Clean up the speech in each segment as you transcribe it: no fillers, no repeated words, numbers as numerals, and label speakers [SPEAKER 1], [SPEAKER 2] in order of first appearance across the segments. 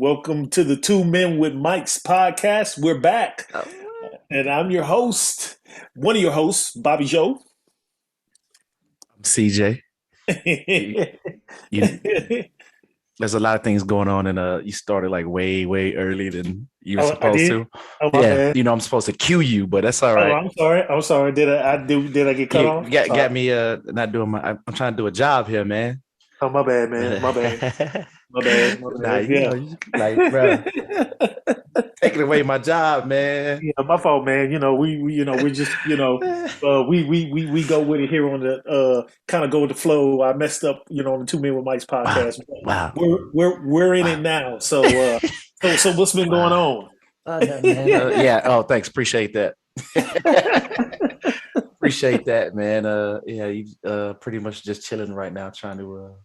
[SPEAKER 1] Welcome to the Two Men with Mics podcast. We're back,
[SPEAKER 2] Oh,
[SPEAKER 1] and I'm your host, one of your hosts, Bobby Joe.
[SPEAKER 2] I'm CJ. You, you, there's a lot of things going on, and you started like way early than you were
[SPEAKER 1] Oh, I
[SPEAKER 2] supposed
[SPEAKER 1] did.
[SPEAKER 2] to.
[SPEAKER 1] Oh, my
[SPEAKER 2] Yeah,
[SPEAKER 1] bad.
[SPEAKER 2] I'm supposed to cue you, but that's all
[SPEAKER 1] Oh,
[SPEAKER 2] right.
[SPEAKER 1] I'm sorry. I'm sorry. Did I get cut
[SPEAKER 2] You
[SPEAKER 1] off? I'm
[SPEAKER 2] got
[SPEAKER 1] sorry.
[SPEAKER 2] me not doing my. I'm trying to do a job here, man.
[SPEAKER 1] Oh, my bad, man. My bad. My bad. My
[SPEAKER 2] Nah,
[SPEAKER 1] bad. Yeah.
[SPEAKER 2] you like, bro, taking away my job, man.
[SPEAKER 1] Yeah, my fault, man. We're just, we go with it here on the kind of go with the flow. I messed up, on the Two Men with Mike's
[SPEAKER 2] Wow,
[SPEAKER 1] podcast. But
[SPEAKER 2] wow,
[SPEAKER 1] we're in it
[SPEAKER 2] wow,
[SPEAKER 1] now. So what's been going
[SPEAKER 2] wow.
[SPEAKER 1] on?
[SPEAKER 2] Oh no, man. Yeah. Oh, thanks. Appreciate that. Appreciate that, man. Yeah, you pretty much just chilling right now, trying to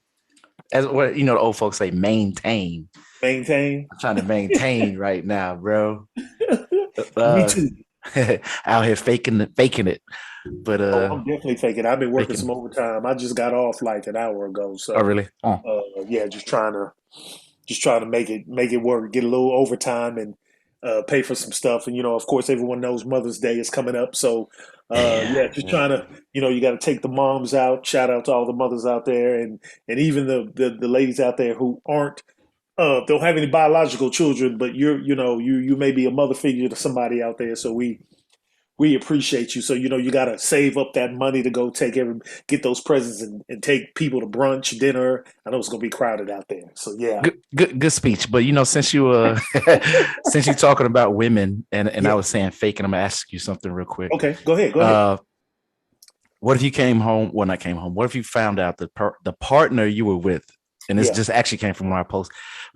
[SPEAKER 2] as what the old folks say, maintain.
[SPEAKER 1] Maintain.
[SPEAKER 2] I'm trying to maintain right now, bro.
[SPEAKER 1] Me
[SPEAKER 2] Uh,
[SPEAKER 1] too.
[SPEAKER 2] out here faking it, but
[SPEAKER 1] Oh, I'm definitely faking. I've been working some
[SPEAKER 2] faking.
[SPEAKER 1] overtime. I just got off like an hour ago.
[SPEAKER 2] Oh,
[SPEAKER 1] So
[SPEAKER 2] really? Oh,
[SPEAKER 1] yeah, just trying to make it work, get a little overtime and pay for some stuff. And of course, everyone knows Mother's Day is coming up, so
[SPEAKER 2] yeah,
[SPEAKER 1] yeah, just
[SPEAKER 2] yeah.
[SPEAKER 1] trying to, you got to take the moms out. Shout out to all the mothers out there, and even the ladies out there who aren't don't have any biological children, but you may be a mother figure to somebody out there. So we appreciate you. So you got to save up that money to go get those presents and take people to brunch, dinner. I know it's gonna be crowded out there. So yeah,
[SPEAKER 2] Good speech. But since you since you talking about women and I
[SPEAKER 1] yeah.
[SPEAKER 2] was saying faking, I'm gonna ask you something real quick.
[SPEAKER 1] Okay, go ahead, go ahead.
[SPEAKER 2] Uh, what if you came home? Well, not came home. What if you found out that the partner you were with, and this
[SPEAKER 1] Yeah.
[SPEAKER 2] just actually came from our post,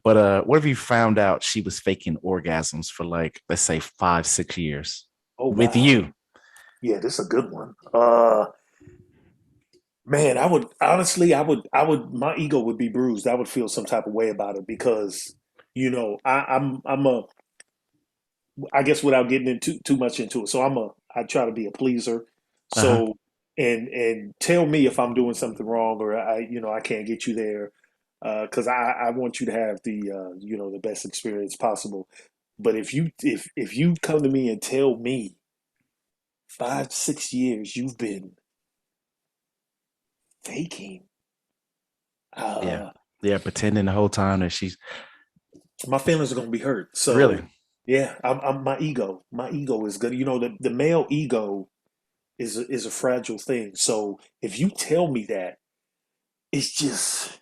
[SPEAKER 2] but what if you found out she was faking orgasms for like, let's say 5, 6 years
[SPEAKER 1] Oh
[SPEAKER 2] with
[SPEAKER 1] wow.
[SPEAKER 2] you?
[SPEAKER 1] Yeah, this is a good one. Man, I would honestly, my ego would be bruised. I would feel some type of way about it because, I guess without getting into too much into it. So I try to be a pleaser.
[SPEAKER 2] Uh huh.
[SPEAKER 1] So, and tell me if I'm doing something wrong or I can't get you there, because I want you to have the best experience possible. But if you come to me and tell me 5, 6 years you've been faking,
[SPEAKER 2] Yeah.
[SPEAKER 1] uh,
[SPEAKER 2] Yeah. Pretending the whole time that she's
[SPEAKER 1] my feelings are gonna be hurt.
[SPEAKER 2] really.
[SPEAKER 1] So yeah, I'm my ego is good. The male ego is a fragile thing. So if you tell me that, it's just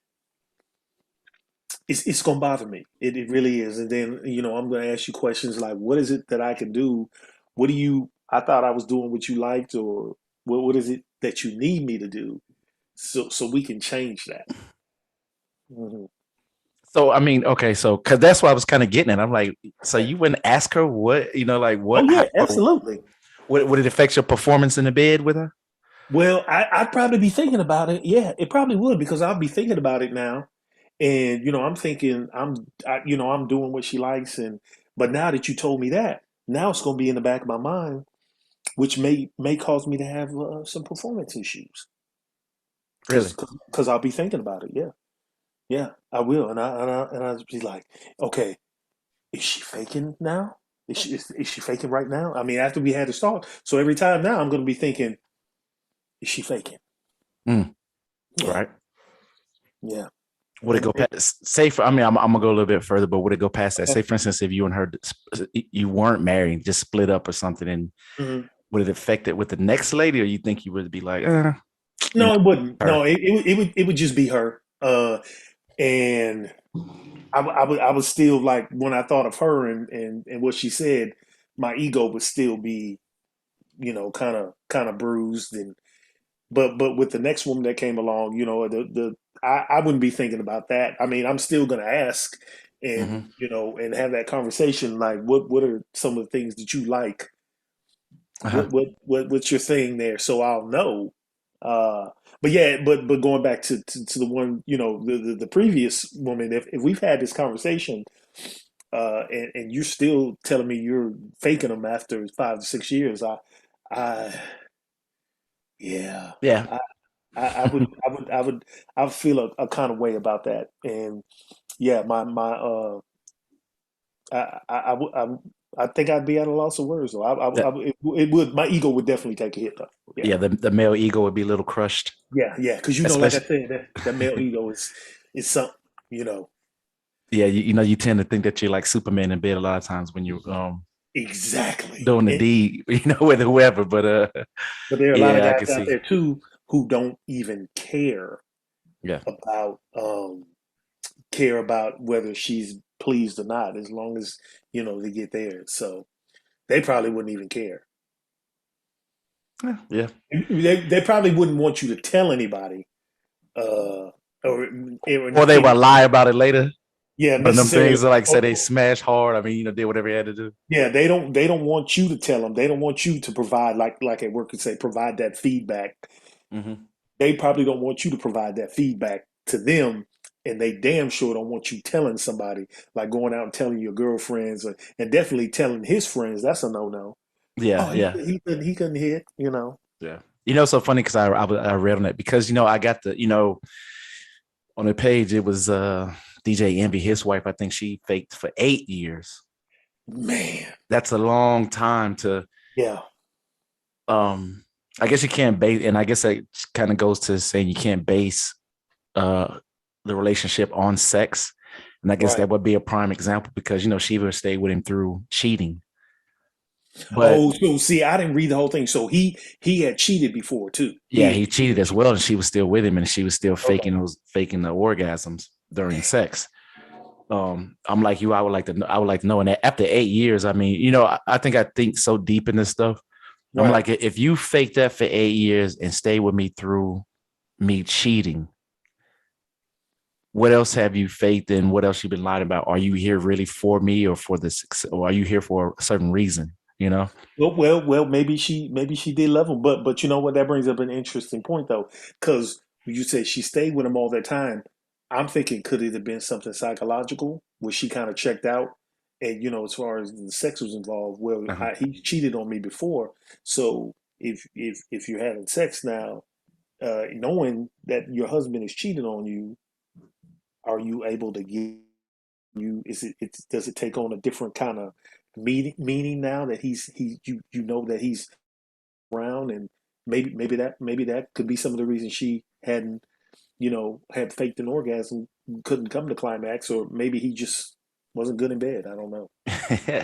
[SPEAKER 1] it's gonna bother me. It really is. And then I'm gonna ask you questions like, what is it that I can do? What do you? I thought I was doing what you liked, or what is it that you need me to do? So we can change that. Mhm.
[SPEAKER 2] So I mean, okay, so because that's what I was kind of getting at. I'm like, so
[SPEAKER 1] Okay.
[SPEAKER 2] you wouldn't ask her what, like
[SPEAKER 1] Oh
[SPEAKER 2] what, how,
[SPEAKER 1] yeah, absolutely.
[SPEAKER 2] would it affect your performance in the bed with her?
[SPEAKER 1] Well, I'd probably be thinking about it. Yeah, it probably would because I'll be thinking about it now, and I'm thinking I'm doing what she likes, but now that you told me that, now it's going to be in the back of my mind, which may cause me to have some performance issues
[SPEAKER 2] Really?
[SPEAKER 1] because I'll be thinking about it. Yeah, yeah, I will, and I'll be like, okay, is she faking now? Is she faking right now? I mean, after we had this talk, so every time now I'm going to be thinking, is she faking?
[SPEAKER 2] Mm,
[SPEAKER 1] Yeah,
[SPEAKER 2] right.
[SPEAKER 1] yeah,
[SPEAKER 2] Would it go
[SPEAKER 1] and
[SPEAKER 2] past? Say for, I mean, I'm gonna go a little bit further, but would it go past that?
[SPEAKER 1] okay.
[SPEAKER 2] Say, for instance, if you and her you weren't married, just split up or something, and
[SPEAKER 1] Mhm.
[SPEAKER 2] would it affect it with the next lady, or you think you would be like, you know,
[SPEAKER 1] No, it wouldn't.
[SPEAKER 2] her?
[SPEAKER 1] No, it would just be her. And I would still like when I thought of her and what she said, my ego would still be kind of bruised but with the next woman that came along, I wouldn't be thinking about that. I mean, I'm still gonna ask and
[SPEAKER 2] Hmm.
[SPEAKER 1] and have that conversation like what are some of the things that you like?
[SPEAKER 2] Uh-huh.
[SPEAKER 1] What's your thing there? So I'll know. Uh, but yeah, but going back to the one, the previous woman, if we've had this conversation, and you're still telling me you're faking them after 5 to 6 years, I, yeah,
[SPEAKER 2] Yeah.
[SPEAKER 1] I, I would feel a kind of way about that. And yeah, my I think I'd be at a loss of words. Though
[SPEAKER 2] That
[SPEAKER 1] it would, my ego would definitely take a hit though. Yeah,
[SPEAKER 2] yeah, the male ego would be a little crushed,
[SPEAKER 1] yeah, because like I
[SPEAKER 2] especially
[SPEAKER 1] said, that male ego is something, you know.
[SPEAKER 2] yeah, you know, you tend to think that you're like Superman in bed a lot of times when you're
[SPEAKER 1] Exactly.
[SPEAKER 2] doing the deed, you know, with whoever. But
[SPEAKER 1] But there are a lot of
[SPEAKER 2] yeah, I
[SPEAKER 1] guys
[SPEAKER 2] can
[SPEAKER 1] out
[SPEAKER 2] see.
[SPEAKER 1] there too who don't even
[SPEAKER 2] Yeah,
[SPEAKER 1] about care about whether she's pleased or not, as long as they get there. So they probably wouldn't even care.
[SPEAKER 2] yeah, yeah.
[SPEAKER 1] They probably wouldn't want you to tell anybody, uh, or
[SPEAKER 2] Or they will lie about it later.
[SPEAKER 1] yeah,
[SPEAKER 2] But them
[SPEAKER 1] necessarily.
[SPEAKER 2] things are like say they
[SPEAKER 1] Oh,
[SPEAKER 2] smash hard. I mean, you know, did whatever he had to do.
[SPEAKER 1] yeah, they don't want you to tell them. They don't want you to provide like at work and say provide that feedback.
[SPEAKER 2] Hmm.
[SPEAKER 1] They probably don't want you to provide that feedback to them, and they damn sure don't want you telling somebody, like going out and telling your girlfriends, and definitely telling his friends. That's a no no.
[SPEAKER 2] Yeah,
[SPEAKER 1] Oh,
[SPEAKER 2] yeah,
[SPEAKER 1] he couldn't hit.
[SPEAKER 2] yeah. You know, it's so funny because I read on it because you know I got the on the page it was DJ Envy, his wife. I think she faked for 8 years.
[SPEAKER 1] Man,
[SPEAKER 2] That's a long time to
[SPEAKER 1] yeah,
[SPEAKER 2] um. I guess you can't base, and I guess that kind of goes to saying you can't base uh the relationship on sex, and I guess
[SPEAKER 1] right.
[SPEAKER 2] that would be a prime example because you know she would stay with him through cheating, but
[SPEAKER 1] Oh, so see, I didn't read the whole thing. So he had cheated before too.
[SPEAKER 2] yeah,
[SPEAKER 1] He
[SPEAKER 2] he
[SPEAKER 1] he
[SPEAKER 2] cheated
[SPEAKER 1] had
[SPEAKER 2] as
[SPEAKER 1] cheated.
[SPEAKER 2] well, and she was still with him, and she was still
[SPEAKER 1] Okay.
[SPEAKER 2] faking the orgasms during
[SPEAKER 1] Damn.
[SPEAKER 2] sex. I'm like you. I would like to know. And after 8 years, I mean, you know, I think so deep in this stuff. I'm
[SPEAKER 1] Right.
[SPEAKER 2] like, if you fake that for 8 years and stay with me through me cheating, what else have you faked in? What else you been lying about? Are you here really for me or for this, or are you here for a certain reason? You know?
[SPEAKER 1] Well. Maybe she did love him, but you know what? That brings up an interesting point though, because you said she stayed with him all that time. I'm thinking, could it have been something psychological, where she kind of checked out, and as far as the sex was involved, well,
[SPEAKER 2] Uh-huh.
[SPEAKER 1] he cheated on me before, so if you're having sex now, knowing that your husband is cheating on you, are you able to give does it take on a different kind of meaning now that you know that he's around, and maybe that could be some of the reasons she hadn't had faked an orgasm, couldn't come to climax, or maybe he just wasn't good in bed. I don't know.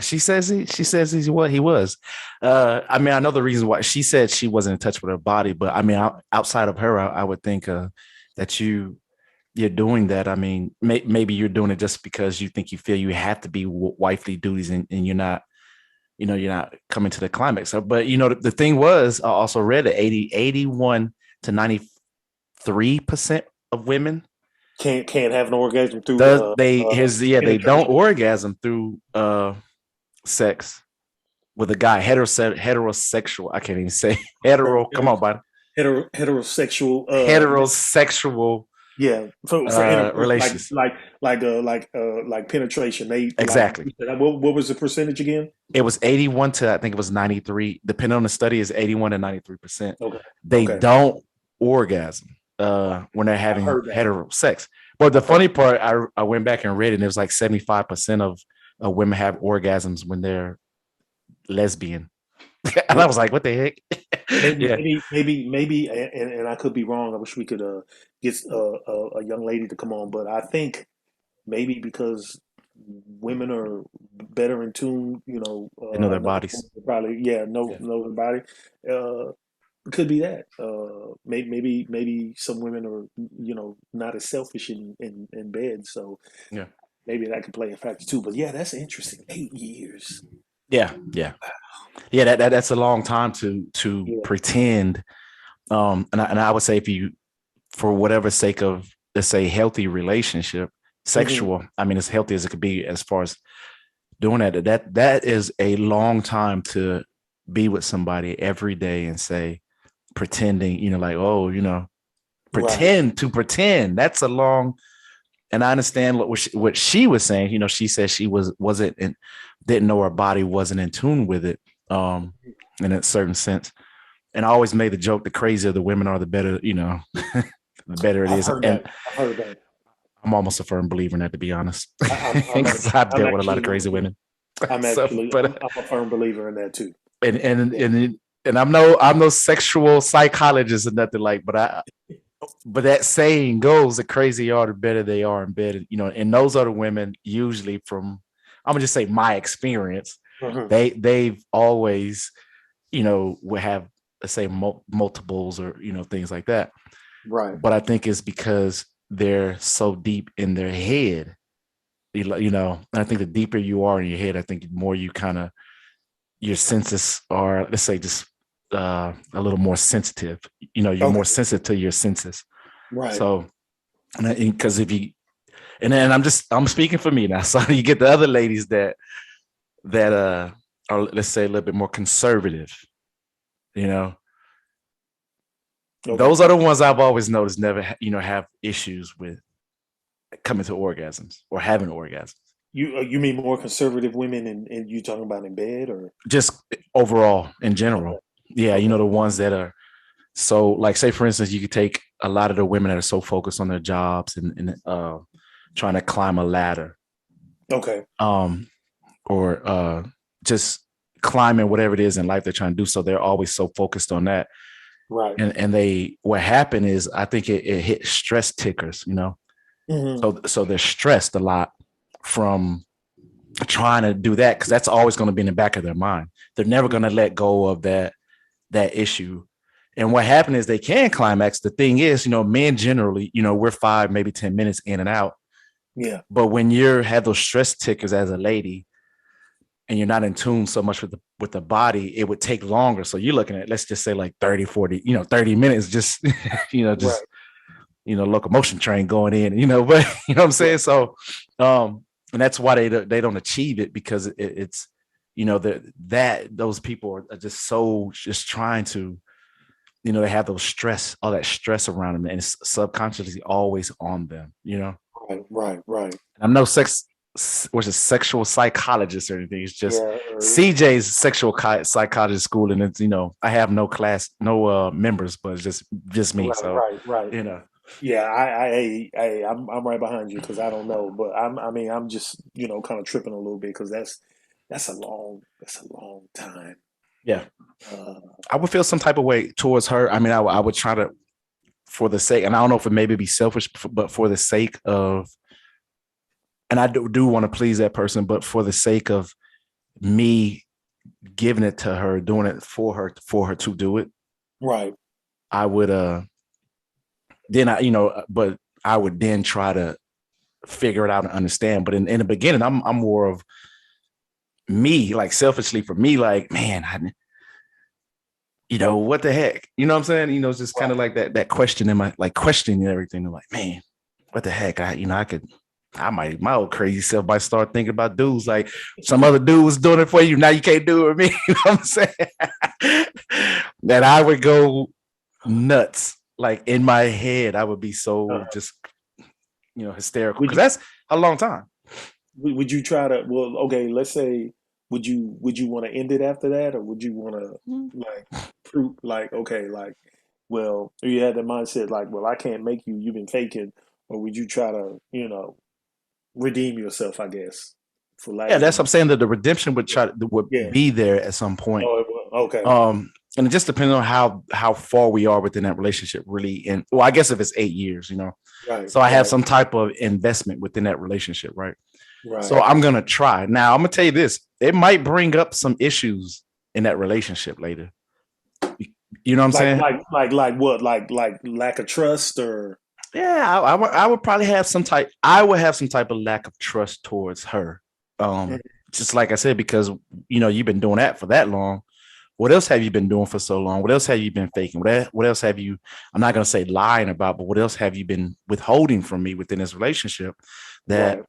[SPEAKER 2] She says he's what he was. I mean, I know the reason why she said she wasn't in touch with her body, but I mean, outside of her, I would think that you're doing that. I mean, maybe you're doing it just because you think you feel you have to be wifely duties, and you're not. You know, you're not coming to the climax. But you know, the thing was, I also read that 81 to 93% of women
[SPEAKER 1] Can't have an orgasm through
[SPEAKER 2] does they don't
[SPEAKER 1] penetration.
[SPEAKER 2] orgasm through sex with a guy heterosexual. I can't even say hetero. Come on, buddy.
[SPEAKER 1] Heterosexual
[SPEAKER 2] Heterosexual
[SPEAKER 1] yeah, for intercourse,
[SPEAKER 2] relations.
[SPEAKER 1] like penetration. They like,
[SPEAKER 2] Exactly.
[SPEAKER 1] what was the percentage again?
[SPEAKER 2] It was 81 to I think it was 93. Depending on the study, is 81 to 93%.
[SPEAKER 1] Okay,
[SPEAKER 2] They
[SPEAKER 1] okay,
[SPEAKER 2] don't orgasm when they're
[SPEAKER 1] I've
[SPEAKER 2] having
[SPEAKER 1] heard that.
[SPEAKER 2] hetero sex. But the
[SPEAKER 1] I've heard
[SPEAKER 2] funny part, I went back and read it, and it was like 75% of women have orgasms when they're lesbian. And I
[SPEAKER 1] that.
[SPEAKER 2] was like, what the heck?
[SPEAKER 1] Maybe,
[SPEAKER 2] Yeah.
[SPEAKER 1] and I could be wrong. I wish we could get a young lady to come on, but I think maybe because women are better in tune.
[SPEAKER 2] They know
[SPEAKER 1] I
[SPEAKER 2] their
[SPEAKER 1] know
[SPEAKER 2] bodies.
[SPEAKER 1] probably, yeah, know
[SPEAKER 2] Yeah.
[SPEAKER 1] know the body. It could be that. Maybe some women are not as selfish in bed, so
[SPEAKER 2] Yeah.
[SPEAKER 1] maybe that could play a factor too. But yeah, that's interesting. 8 years.
[SPEAKER 2] Yeah. Yeah. Yeah. That's a long time to
[SPEAKER 1] Yeah.
[SPEAKER 2] pretend. And I would say if you for whatever sake of let's say healthy relationship,
[SPEAKER 1] Hmm.
[SPEAKER 2] sexual, I mean as healthy as it could be as far as doing that is a long time to be with somebody every day and say pretending, you know, like, oh, you know,
[SPEAKER 1] Right.
[SPEAKER 2] pretend. That's a long and I understand what she was saying. You know, she said she wasn't in, didn't know her body wasn't in tune with it, in a certain sense. And I always made the joke: the crazier the women are, the better, you know, the better it
[SPEAKER 1] I've
[SPEAKER 2] is.
[SPEAKER 1] heard
[SPEAKER 2] And
[SPEAKER 1] that. I've heard that.
[SPEAKER 2] I'm almost a firm believer in that, to be honest,
[SPEAKER 1] I'm
[SPEAKER 2] because I've
[SPEAKER 1] I'm
[SPEAKER 2] dealt with a lot of
[SPEAKER 1] actually
[SPEAKER 2] crazy women.
[SPEAKER 1] I'm
[SPEAKER 2] So,
[SPEAKER 1] actually
[SPEAKER 2] but
[SPEAKER 1] I'm a firm believer in that too.
[SPEAKER 2] and and
[SPEAKER 1] Yeah.
[SPEAKER 2] and and I'm no sexual psychologist or nothing like, but that saying goes: the crazier you are, the better they are in bed. You know, and those other women usually, from I'm gonna just say my experience,
[SPEAKER 1] Hmm.
[SPEAKER 2] they've always, will have, let's say, multiples, or things like that.
[SPEAKER 1] Right.
[SPEAKER 2] But I think it's because they're so deep in their head. And I think the deeper you are in your head, I think the more you kind of, your senses are, let's say, just a little more sensitive. You're more
[SPEAKER 1] Okay.
[SPEAKER 2] sensitive to your senses.
[SPEAKER 1] Right.
[SPEAKER 2] So, because if you, and then I'm speaking for me now. So you get the other ladies that are, let's say, a little bit more conservative. You know,
[SPEAKER 1] Okay.
[SPEAKER 2] those are the ones I've always noticed never, have issues with coming to orgasms or having orgasms.
[SPEAKER 1] You mean more conservative women, and you talking about in bed or?
[SPEAKER 2] Just overall in
[SPEAKER 1] Okay.
[SPEAKER 2] general. Yeah,
[SPEAKER 1] Okay.
[SPEAKER 2] the ones that are so, like, say for instance, you could take a lot of the women that are so focused on their jobs and trying to climb a ladder,
[SPEAKER 1] Okay.
[SPEAKER 2] um, or just climbing whatever it is in life they're trying to do. So they're always so focused on that.
[SPEAKER 1] Right.
[SPEAKER 2] And they, what happened is, I think it hit stress tickers.
[SPEAKER 1] Hmm.
[SPEAKER 2] So they're stressed a lot from trying to do that, because that's always going to be in the back of their mind. They're never going to let go of that issue. And what happened is they can climax. The thing is, men generally, we're 5, maybe 10 minutes in and out.
[SPEAKER 1] Yeah.
[SPEAKER 2] But when you have those stress tickers as a lady and you're not in tune so much with the body, it would take longer. So you're looking at, let's just say, like 30, 40, 30 minutes, just, just,
[SPEAKER 1] Right.
[SPEAKER 2] locomotion train going in, but you know what I'm saying?
[SPEAKER 1] Right.
[SPEAKER 2] So, and that's why they don't achieve it, because it's, that those people are just so, just trying to, they have all that stress around them, and it's subconsciously always on them.
[SPEAKER 1] Right. Right. Right.
[SPEAKER 2] I'm no which is sexual psychologist or anything. It's just
[SPEAKER 1] Yeah.
[SPEAKER 2] CJ's sexual psychologist school, and it's, I have no class, no members, but it's just me.
[SPEAKER 1] Right.
[SPEAKER 2] So,
[SPEAKER 1] Right. Right.
[SPEAKER 2] you know,
[SPEAKER 1] Yeah. I'm right behind you because I don't know, but I mean, I'm just kind of tripping a little bit because that's a long time.
[SPEAKER 2] yeah,
[SPEAKER 1] Uh,
[SPEAKER 2] I would feel some type of way towards her. I mean, I would try to, for the sake, and I don't know if it maybe be selfish, but for the sake of, and I do want to please that person, but for the sake of me giving it to her, doing it for her to do it,
[SPEAKER 1] right.
[SPEAKER 2] I would then but I would then try to figure it out and understand. But in the beginning, I'm more of me, like, selfishly for me, like, man, what the heck? You know what I'm saying? It's just kind of
[SPEAKER 1] Right.
[SPEAKER 2] like that question in my, like, questioning everything. I'm like, man, what the heck? I might, my old crazy self might start thinking about dudes, like some other dude was doing it for you. Now you can't do it with me. You know what I'm saying? That I would go nuts. Like, in my head, I would be so
[SPEAKER 1] Uh,
[SPEAKER 2] just, hysterical,
[SPEAKER 1] would
[SPEAKER 2] because
[SPEAKER 1] you
[SPEAKER 2] that's a long time.
[SPEAKER 1] would you try to? Well, okay. Let's say, would you want to end it after that, or would you want to like prove like okay, like well, you had the mindset like, well, I can't make you. You've been faking, or would you try to redeem yourself? I guess, for lack
[SPEAKER 2] Yeah,
[SPEAKER 1] of a
[SPEAKER 2] that's what I'm
[SPEAKER 1] better.
[SPEAKER 2] saying, that the redemption would
[SPEAKER 1] Yeah.
[SPEAKER 2] be there at some point.
[SPEAKER 1] Oh, it will. Okay.
[SPEAKER 2] And it just depends on how far we are within that relationship, really. And, well, I guess if it's 8 years.
[SPEAKER 1] Right.
[SPEAKER 2] So I have
[SPEAKER 1] Right.
[SPEAKER 2] some type of investment within that relationship, right? So
[SPEAKER 1] Right.
[SPEAKER 2] I'm gonna try. Now, I'm gonna tell you this: it might bring up some issues in that relationship later. You know what I'm
[SPEAKER 1] Like
[SPEAKER 2] saying?
[SPEAKER 1] like like like what? Like lack of trust or
[SPEAKER 2] Yeah, I would probably have some type. I would have some type of lack of trust towards her.
[SPEAKER 1] mm,
[SPEAKER 2] Just like I said, because you've been doing that for that long. What else have you been doing for so long? What else have you been faking? What else have you? I'm not gonna say lying about, but what else have you been withholding from me within this relationship that
[SPEAKER 1] right.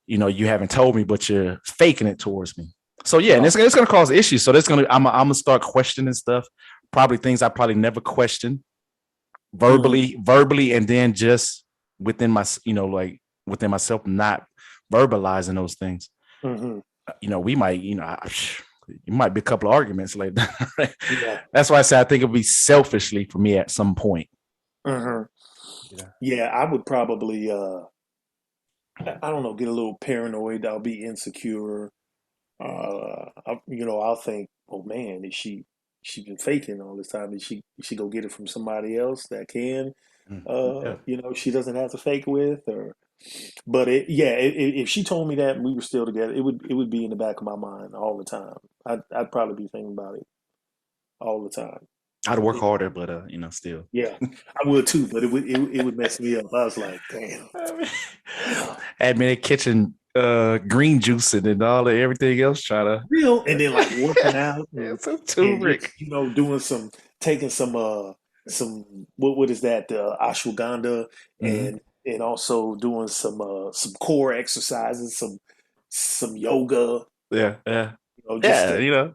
[SPEAKER 2] you haven't told me, but you're faking it towards me? So yeah, and
[SPEAKER 1] Right.
[SPEAKER 2] it's gonna cause issues. So I'm gonna start questioning stuff, probably things I probably never questioned,
[SPEAKER 1] Hmm.
[SPEAKER 2] verbally, and then just within my, like, within myself, not verbalizing those things.
[SPEAKER 1] Hmm.
[SPEAKER 2] We might, it might be a couple of arguments later. Right?
[SPEAKER 1] Yeah.
[SPEAKER 2] That's why I say I think it'll be selfishly for me at some point.
[SPEAKER 1] Hmm.
[SPEAKER 2] Yeah.
[SPEAKER 1] Yeah. I would probably. I don't know, get a little paranoid. I'll be insecure. I'll think, oh man, she been faking all this time? Is she go get it from somebody else that can,
[SPEAKER 2] Mm. Yeah.
[SPEAKER 1] she doesn't have to fake with, or but if she told me that and we were still together, it would be in the back of my mind all the time. I'd probably be thinking about it all the time.
[SPEAKER 2] I'd work
[SPEAKER 1] It-
[SPEAKER 2] harder, but still.
[SPEAKER 1] yeah, I would too, but it would mess me up. I was like, damn.
[SPEAKER 2] I mean, had me in the kitchen, green juicing and all the everything else, trying to.
[SPEAKER 1] Real, and then like working out
[SPEAKER 2] Yeah,
[SPEAKER 1] and,
[SPEAKER 2] some
[SPEAKER 1] and just
[SPEAKER 2] turmeric.
[SPEAKER 1] doing some, taking some what is that, ashwagandha,
[SPEAKER 2] Hmm.
[SPEAKER 1] and also doing some core exercises, some yoga,
[SPEAKER 2] Yeah, yeah,
[SPEAKER 1] just
[SPEAKER 2] yeah.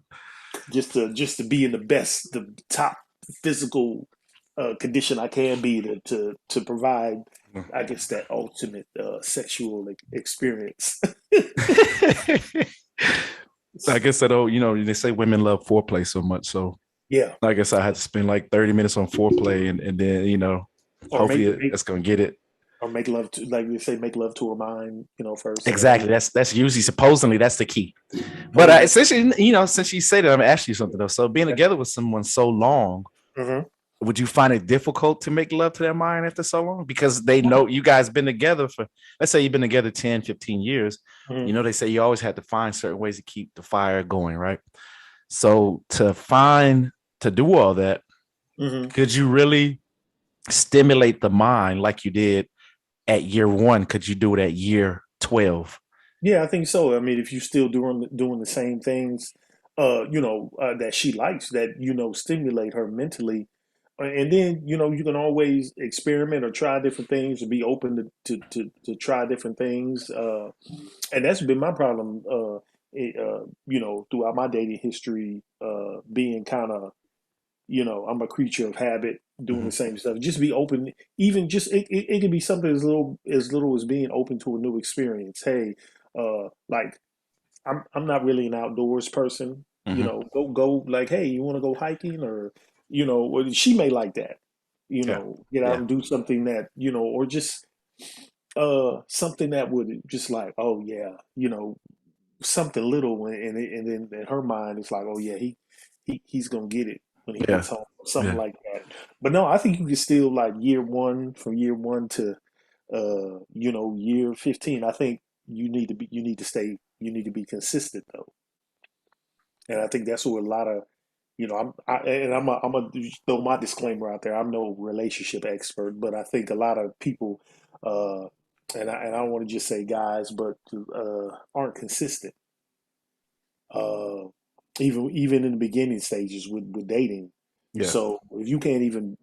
[SPEAKER 1] to just to be in the top physical condition I can be to provide, I guess, that ultimate sexual experience.
[SPEAKER 2] I guess I don't. They say women love foreplay so much, so
[SPEAKER 1] Yeah,
[SPEAKER 2] I guess I had to spend like 30 minutes on foreplay, and then
[SPEAKER 1] or
[SPEAKER 2] hopefully that's gonna get it.
[SPEAKER 1] make love to, like they say, make love to her mind, first, and then
[SPEAKER 2] Exactly. That's usually supposedly that's the key. But
[SPEAKER 1] pretty much.
[SPEAKER 2] essentially, since you say that, I'm gonna ask you something though. So being together with someone so long,
[SPEAKER 1] Hmm.
[SPEAKER 2] would you find it difficult to make love to their mind after so long? Because they know you guys been together for, let's say you've been together 10, 15 years.
[SPEAKER 1] Hmm.
[SPEAKER 2] They say you always had to find certain ways to keep the fire going, right? So to do all that,
[SPEAKER 1] Hmm.
[SPEAKER 2] could you really stimulate the mind like you did at year one? Could you do it at year 12?
[SPEAKER 1] Yeah, I think so. I mean, if you still doing the same things, that she likes, that stimulate her mentally, and then you can always experiment or try different things, or be open to try different things. And that's been my problem. Throughout my dating history, being kind of, I'm a creature of habit, doing the
[SPEAKER 2] Mhm.
[SPEAKER 1] same stuff. Just be open, even just it can be something as little as being open to a new experience. Hey, like I'm not really an outdoors person.
[SPEAKER 2] Mhm.
[SPEAKER 1] Go like, hey, you want to go hiking, or well, she may like that.
[SPEAKER 2] Yeah.
[SPEAKER 1] Get out
[SPEAKER 2] Yeah.
[SPEAKER 1] and do something that or just something that would just like, oh yeah, something little, and then in her mind it's like, oh yeah, he's gonna get it when he
[SPEAKER 2] Yeah.
[SPEAKER 1] gets home, something
[SPEAKER 2] Yeah.
[SPEAKER 1] like that. But no, I think you can still, like, from year one to year 15. I think you need to be consistent though, and I think that's where a lot of, I'm a throw my disclaimer out there. I'm no relationship expert, but I think a lot of people, uh and I don't want to just say guys, but aren't consistent, uh, even in the beginning stages with dating.
[SPEAKER 2] Yeah.
[SPEAKER 1] So if you can't even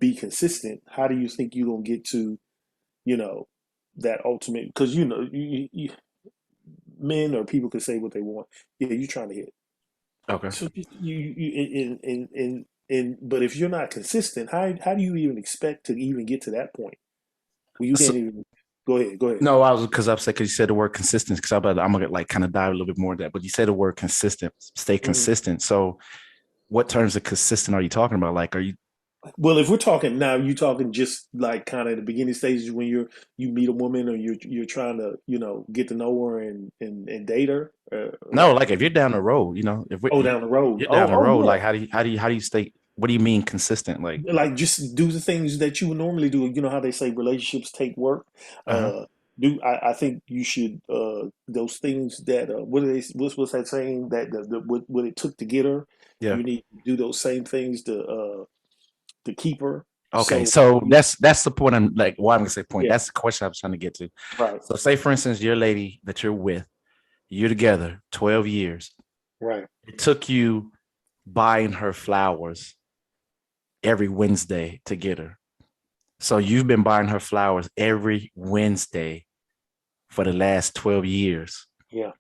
[SPEAKER 1] be consistent, how do you think you're gonna get to, you know that ultimate? Because men or people could say what they want. Yeah, you're trying to hit.
[SPEAKER 2] Okay.
[SPEAKER 1] So but if you're not consistent, how do you even expect to even get to that point? Well, you
[SPEAKER 2] So,
[SPEAKER 1] can't even. Go ahead. Go ahead.
[SPEAKER 2] no, I was because I'm saying because you said the word consistent. Because I'm gonna like kind of dive a little bit more into that. But you said the word consistent. Stay
[SPEAKER 1] Mhm.
[SPEAKER 2] consistent. So, what terms of consistent are you talking about? Like, are you
[SPEAKER 1] Well, if we're talking now, you talking just like kind of the beginning stages when you meet a woman, or you're trying to get to know her and date her,
[SPEAKER 2] no?
[SPEAKER 1] like,
[SPEAKER 2] Like, if you're down the road, if
[SPEAKER 1] oh, down the road.
[SPEAKER 2] you're down
[SPEAKER 1] Oh,
[SPEAKER 2] the
[SPEAKER 1] oh
[SPEAKER 2] road,
[SPEAKER 1] yeah.
[SPEAKER 2] like how do you stay? What do you mean consistent? Like,
[SPEAKER 1] Like, just do the things that you would normally do. You know how they say relationships take work.
[SPEAKER 2] uh huh.
[SPEAKER 1] Uh, I think you should, those things that, what are they what's that saying, that what it took to get her,
[SPEAKER 2] Yeah.
[SPEAKER 1] you need to do those same things to keep her.
[SPEAKER 2] Okay,
[SPEAKER 1] So
[SPEAKER 2] so that's the point. I'm like, why I'm gonna say point.
[SPEAKER 1] yeah,
[SPEAKER 2] That's the question I was trying to get to.
[SPEAKER 1] right,
[SPEAKER 2] So, say for instance, your lady that you're with, you're together 12 years.
[SPEAKER 1] right.
[SPEAKER 2] It took you buying her flowers every Wednesday to get her. So you've been buying her flowers every Wednesday for the last 12 years.
[SPEAKER 1] Yeah.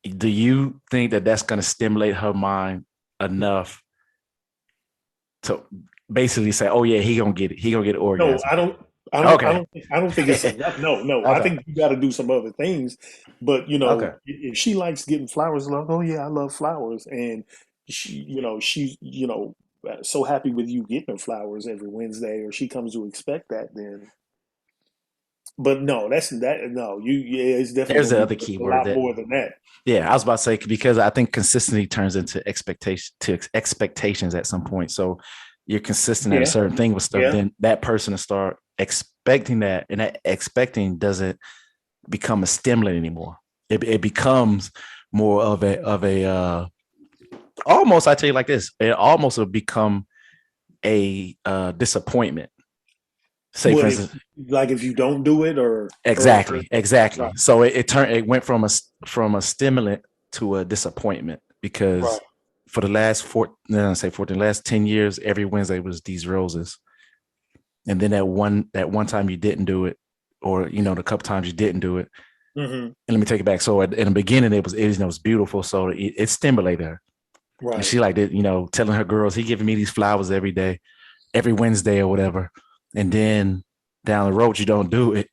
[SPEAKER 2] Do you think that that's going to stimulate her mind enough to basically say, "Oh yeah, he gonna get it. He gonna get
[SPEAKER 1] No,
[SPEAKER 2] orgasm."
[SPEAKER 1] I don't. I don't. I
[SPEAKER 2] Okay.
[SPEAKER 1] don't. I don't think it's enough. No, no. I
[SPEAKER 2] Okay.
[SPEAKER 1] think you got to do some other things. But
[SPEAKER 2] Okay.
[SPEAKER 1] if she likes getting flowers, like, oh yeah, I love flowers, and she's so happy with you getting her flowers every Wednesday, or she comes to expect that, then But no, that's that. No, yeah, it's definitely
[SPEAKER 2] There's
[SPEAKER 1] gonna
[SPEAKER 2] the
[SPEAKER 1] be
[SPEAKER 2] other key
[SPEAKER 1] a
[SPEAKER 2] word
[SPEAKER 1] lot
[SPEAKER 2] that,
[SPEAKER 1] more than that.
[SPEAKER 2] yeah, I was about to say, because I think consistency turns into expectations at some point. So you're consistent at a
[SPEAKER 1] Yeah,
[SPEAKER 2] certain thing with stuff,
[SPEAKER 1] yeah.
[SPEAKER 2] then that person will start expecting that, and that expecting doesn't become a stimulant anymore. It becomes more of a almost, I tell you like this, it almost will become a disappointment. Say for
[SPEAKER 1] What if
[SPEAKER 2] instance,
[SPEAKER 1] like if you don't do it or
[SPEAKER 2] exactly.
[SPEAKER 1] right,
[SPEAKER 2] So it went from a stimulant to a disappointment, because
[SPEAKER 1] right.
[SPEAKER 2] for the last say 14, last 10 years, every Wednesday was these roses. And then that one time you didn't do it, or the couple times you didn't do it.
[SPEAKER 1] Hmm.
[SPEAKER 2] And let me take it back. So in the beginning, it was beautiful. So it stimulated her. And
[SPEAKER 1] Right.
[SPEAKER 2] she like it, telling her girls, he giving me these flowers every day, every Wednesday or whatever. And then down the road, you don't do it.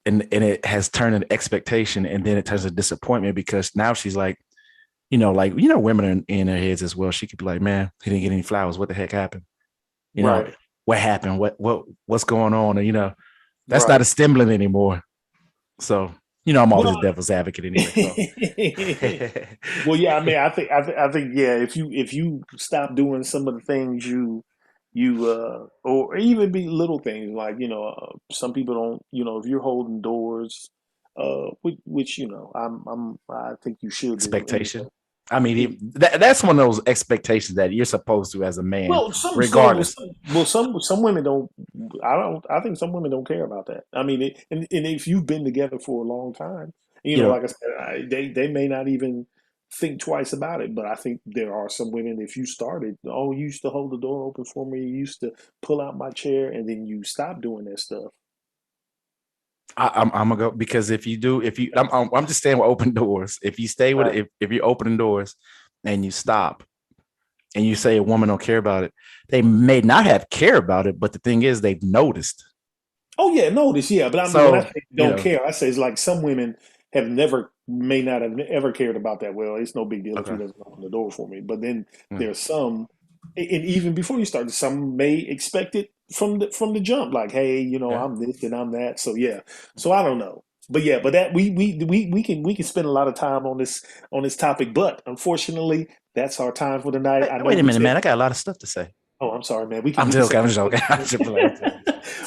[SPEAKER 2] And it has turned an expectation, and then it turns a disappointment, because now she's like, women are in their heads as well. She could be like, man, he didn't get any flowers. What the heck happened? You know,
[SPEAKER 1] Right.
[SPEAKER 2] what happened? What's going on? And that's not a
[SPEAKER 1] Right.
[SPEAKER 2] stimulant anymore. So, I'm
[SPEAKER 1] Well,
[SPEAKER 2] always devil's advocate anyway. So
[SPEAKER 1] well, yeah. I mean, I think, yeah. If you stop doing some of the things or even be little things like some people don't, if you're holding doors, which I think you should do
[SPEAKER 2] expectation.
[SPEAKER 1] anyway.
[SPEAKER 2] I mean, that's one of those expectations that you're supposed to as a man,
[SPEAKER 1] Well,
[SPEAKER 2] regardless.
[SPEAKER 1] some women don't. I don't. I think some women don't care about that. I mean, and if you've been together for a long time,
[SPEAKER 2] You know,
[SPEAKER 1] like I said, they may not even think twice about it. But I think there are some women. If you started, oh, you used to hold the door open for me. You used to pull out my chair, and then you stop doing that stuff.
[SPEAKER 2] I'm gonna go, because if you, I'm just staying with open doors. If you stay with
[SPEAKER 1] Right.
[SPEAKER 2] if you're opening doors and you stop and you say a woman don't care about it, they may not have care about it, but the thing is they've noticed.
[SPEAKER 1] Oh yeah, notice, yeah. But when I
[SPEAKER 2] So
[SPEAKER 1] say don't care, I say it's like some women may not have ever cared about that. Well, it's no big deal if he
[SPEAKER 2] okay,
[SPEAKER 1] doesn't open the door for me. But then
[SPEAKER 2] mm,
[SPEAKER 1] there's some, and even before you start, some may expect it from the jump, like, hey,
[SPEAKER 2] okay.
[SPEAKER 1] I'm this and I'm that. So yeah, so I don't know. But yeah, but that we can spend a lot of time on this topic. But unfortunately, that's our time for the night. I know
[SPEAKER 2] Wait a
[SPEAKER 1] we
[SPEAKER 2] minute,
[SPEAKER 1] said,
[SPEAKER 2] man. I got a lot of stuff to say.
[SPEAKER 1] oh, I'm sorry, man. We can
[SPEAKER 2] I'm
[SPEAKER 1] we can
[SPEAKER 2] joking.
[SPEAKER 1] say.
[SPEAKER 2] I'm joking. I'm just playing. I'm joking.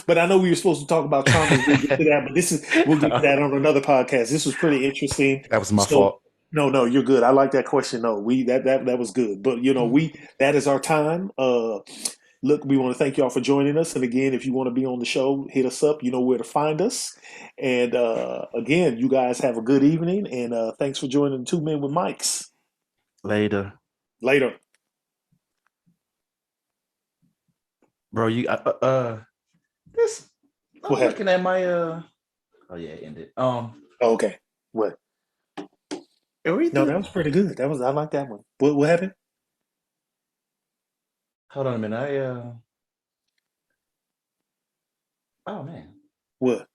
[SPEAKER 1] But I know we were supposed to talk about traumas. We'll get to that, but we'll get to that on another podcast. This was pretty interesting.
[SPEAKER 2] That was my
[SPEAKER 1] So
[SPEAKER 2] fault.
[SPEAKER 1] no, you're good. I like that question. No, that was good. But that is our time. Look, we want to thank y'all for joining us. And again, if you want to be on the show, hit us up. You know where to find us. And again, you guys have a good evening. And thanks for joining Two Men with Mics.
[SPEAKER 2] Later,
[SPEAKER 1] Later.
[SPEAKER 2] bro. This.
[SPEAKER 1] What
[SPEAKER 2] I'm
[SPEAKER 1] happened?
[SPEAKER 2] looking at my. Oh yeah, it ended.
[SPEAKER 1] Oh, okay. What? No, that
[SPEAKER 2] Everything.
[SPEAKER 1] was pretty good. I like that one. What happened?
[SPEAKER 2] Hold on a minute. Oh man.
[SPEAKER 1] What?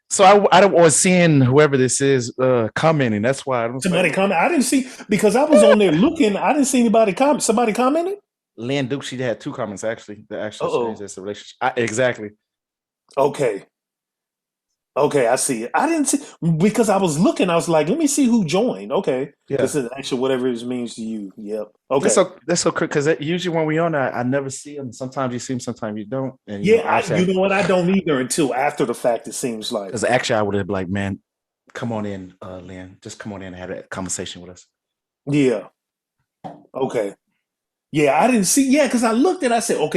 [SPEAKER 2] So I was seeing whoever this is commenting. That's why I was like,
[SPEAKER 1] Somebody comment. I didn't see because I was on there looking. I didn't see anybody comment. Somebody commented.
[SPEAKER 2] Lynn Duke. She had two comments actually that
[SPEAKER 1] Uh
[SPEAKER 2] actually changed
[SPEAKER 1] oh.
[SPEAKER 2] this relationship. Exactly.
[SPEAKER 1] Okay. Okay. I see it. I didn't see because I was looking. I was like, let me see who joined. Okay.
[SPEAKER 2] Yeah.
[SPEAKER 1] This is actually whatever this means to you. Yep.
[SPEAKER 2] That's
[SPEAKER 1] Okay.
[SPEAKER 2] so quick, because usually when we on, I never see them. Sometimes you see them, sometimes you don't. And
[SPEAKER 1] Yeah. You
[SPEAKER 2] actually,
[SPEAKER 1] know what? I don't either until after the fact. It seems like.
[SPEAKER 2] because actually I would have been like, man, come on in, Lynn. Just come on in and have that conversation with us.
[SPEAKER 1] Yeah. Okay. Yeah. I didn't see. Yeah. Because I looked and I said, okay.